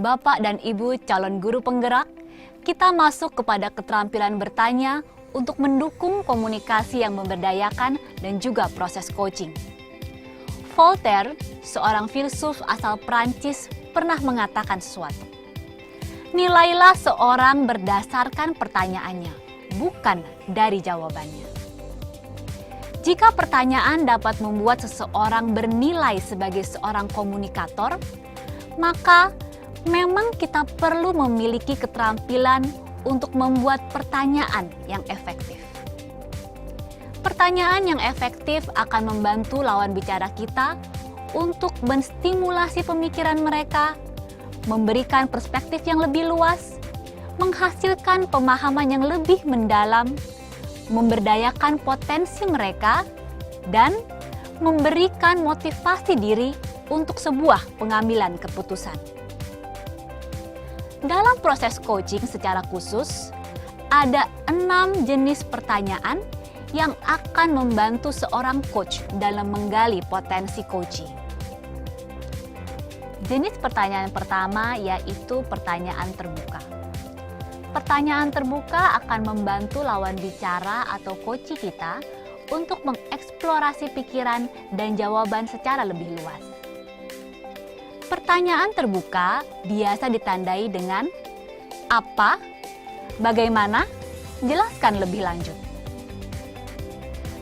Bapak dan Ibu calon guru penggerak, kita masuk kepada keterampilan bertanya untuk mendukung komunikasi yang memberdayakan dan juga proses coaching. Voltaire, seorang filsuf asal Prancis, pernah mengatakan sesuatu. Nilailah seorang berdasarkan pertanyaannya, bukan dari jawabannya. Jika pertanyaan dapat membuat seseorang bernilai sebagai seorang komunikator, maka memang kita perlu memiliki keterampilan untuk membuat pertanyaan yang efektif. Pertanyaan yang efektif akan membantu lawan bicara kita untuk menstimulasi pemikiran mereka, memberikan perspektif yang lebih luas, menghasilkan pemahaman yang lebih mendalam, memberdayakan potensi mereka, dan memberikan motivasi diri untuk sebuah pengambilan keputusan. Dalam proses coaching secara khusus, ada 6 jenis pertanyaan yang akan membantu seorang coach dalam menggali potensi coaching. Jenis pertanyaan pertama yaitu pertanyaan terbuka. Pertanyaan terbuka akan membantu lawan bicara atau coach kita untuk mengeksplorasi pikiran dan jawaban secara lebih luas. Pertanyaan terbuka biasa ditandai dengan apa, bagaimana, jelaskan lebih lanjut.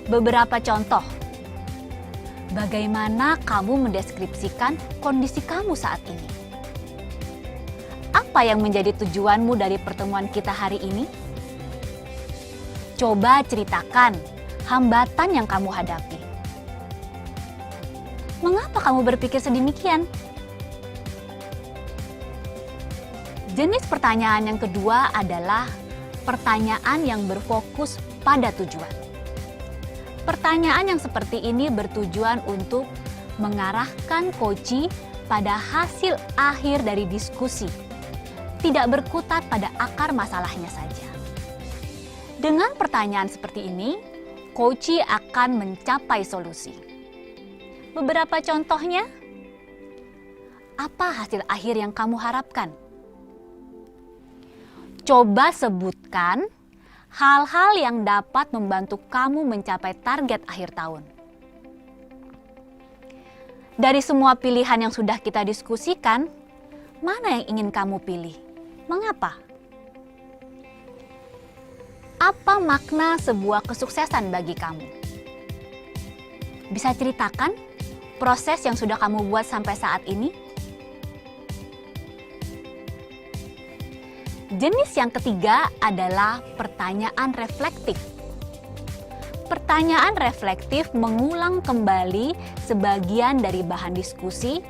Beberapa contoh. Bagaimana kamu mendeskripsikan kondisi kamu saat ini? Apa yang menjadi tujuanmu dari pertemuan kita hari ini? Coba ceritakan hambatan yang kamu hadapi. Mengapa kamu berpikir sedemikian? Jenis pertanyaan yang kedua adalah pertanyaan yang berfokus pada tujuan. Pertanyaan yang seperti ini bertujuan untuk mengarahkan coachee pada hasil akhir dari diskusi, tidak berkutat pada akar masalahnya saja. Dengan pertanyaan seperti ini, coachee akan mencapai solusi. Beberapa contohnya, apa hasil akhir yang kamu harapkan? Coba sebutkan hal-hal yang dapat membantu kamu mencapai target akhir tahun. Dari semua pilihan yang sudah kita diskusikan, mana yang ingin kamu pilih? Mengapa? Apa makna sebuah kesuksesan bagi kamu? Bisa ceritakan proses yang sudah kamu buat sampai saat ini? Jenis yang ketiga adalah pertanyaan reflektif. Pertanyaan reflektif mengulang kembali sebagian dari bahan diskusi,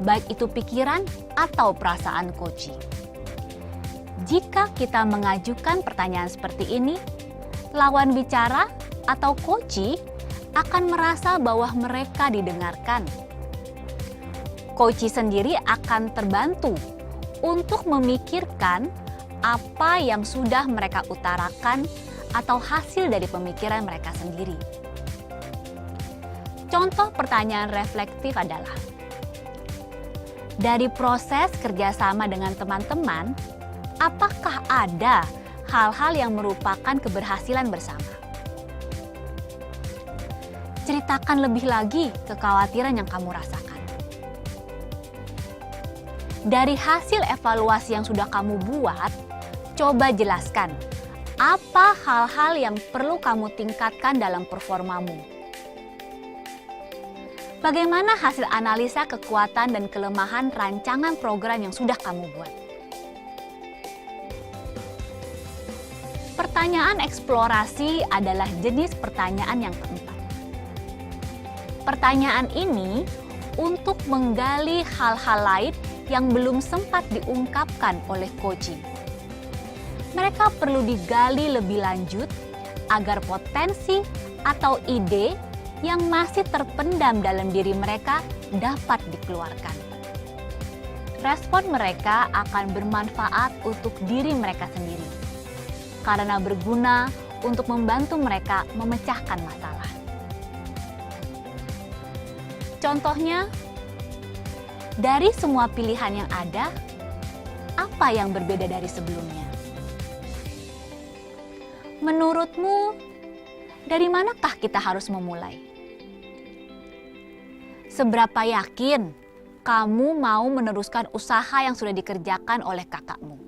baik itu pikiran atau perasaan coachee. Jika kita mengajukan pertanyaan seperti ini, lawan bicara atau coachee akan merasa bahwa mereka didengarkan. Coachee sendiri akan terbantu untuk memikirkan apa yang sudah mereka utarakan atau hasil dari pemikiran mereka sendiri. Contoh pertanyaan reflektif adalah, dari proses kerjasama dengan teman-teman, apakah ada hal-hal yang merupakan keberhasilan bersama? Ceritakan lebih lagi kekhawatiran yang kamu rasakan. Dari hasil evaluasi yang sudah kamu buat, coba jelaskan apa hal-hal yang perlu kamu tingkatkan dalam performamu. Bagaimana hasil analisa kekuatan dan kelemahan rancangan program yang sudah kamu buat? Pertanyaan eksplorasi adalah jenis pertanyaan yang keempat. Pertanyaan ini untuk menggali hal-hal lain yang belum sempat diungkapkan oleh coachee. Mereka perlu digali lebih lanjut agar potensi atau ide yang masih terpendam dalam diri mereka dapat dikeluarkan. Respon mereka akan bermanfaat untuk diri mereka sendiri, karena berguna untuk membantu mereka memecahkan masalah. Contohnya, dari semua pilihan yang ada, apa yang berbeda dari sebelumnya? Menurutmu, dari manakah kita harus memulai? Seberapa yakin kamu mau meneruskan usaha yang sudah dikerjakan oleh kakakmu?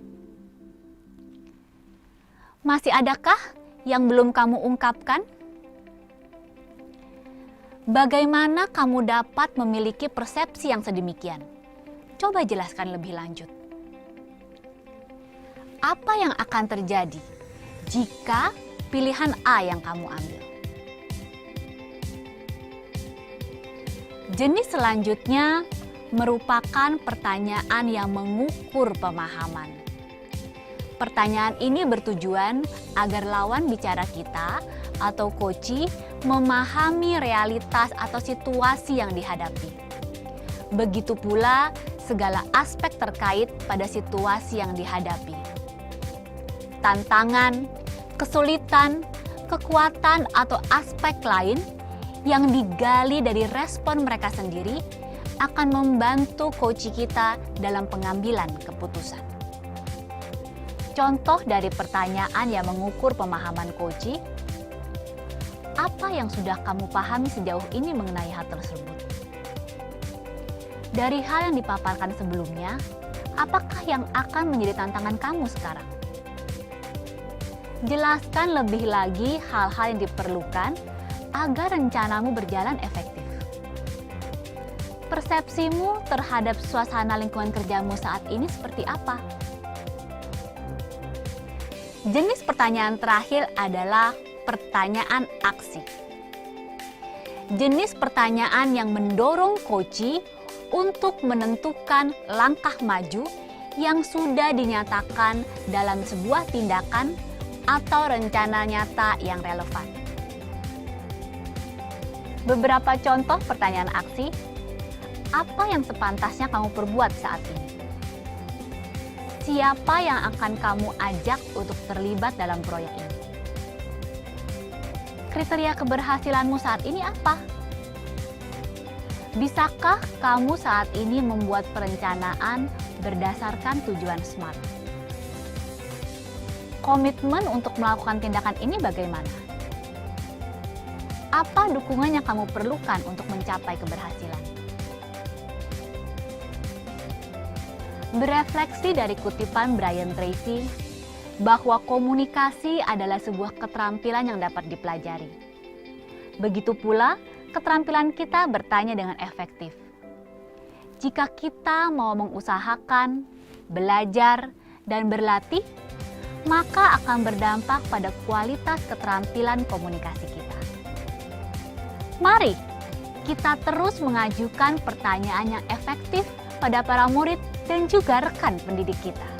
Masih adakah yang belum kamu ungkapkan? Bagaimana kamu dapat memiliki persepsi yang sedemikian? Coba jelaskan lebih lanjut. Apa yang akan terjadi jika pilihan A yang kamu ambil? Jenis selanjutnya merupakan pertanyaan yang mengukur pemahaman. Pertanyaan ini bertujuan agar lawan bicara kita atau coach memahami realitas atau situasi yang dihadapi. Begitu pula segala aspek terkait pada situasi yang dihadapi. Tantangan, kesulitan, kekuatan atau aspek lain yang digali dari respon mereka sendiri akan membantu coach kita dalam pengambilan keputusan. Contoh dari pertanyaan yang mengukur pemahaman coach, apa yang sudah kamu pahami sejauh ini mengenai hal tersebut? Dari hal yang dipaparkan sebelumnya, apakah yang akan menjadi tantangan kamu sekarang? Jelaskan lebih lagi hal-hal yang diperlukan agar rencanamu berjalan efektif. Persepsimu terhadap suasana lingkungan kerjamu saat ini seperti apa? Jenis pertanyaan terakhir adalah pertanyaan aksi. Jenis pertanyaan yang mendorong coach untuk menentukan langkah maju yang sudah dinyatakan dalam sebuah tindakan atau rencana nyata yang relevan. Beberapa contoh pertanyaan aksi, apa yang sepantasnya kamu perbuat saat ini? Siapa yang akan kamu ajak untuk terlibat dalam proyek ini? Kriteria keberhasilanmu saat ini apa? Bisakah kamu saat ini membuat perencanaan berdasarkan tujuan SMART? Komitmen untuk melakukan tindakan ini bagaimana? Apa dukungan yang kamu perlukan untuk mencapai keberhasilan? Berefleksi dari kutipan Brian Tracy bahwa komunikasi adalah sebuah keterampilan yang dapat dipelajari. Begitu pula keterampilan kita bertanya dengan efektif. Jika kita mau mengusahakan, belajar, dan berlatih, maka akan berdampak pada kualitas keterampilan komunikasi kita. Mari kita terus mengajukan pertanyaan yang efektif pada para murid dan juga rekan pendidik kita.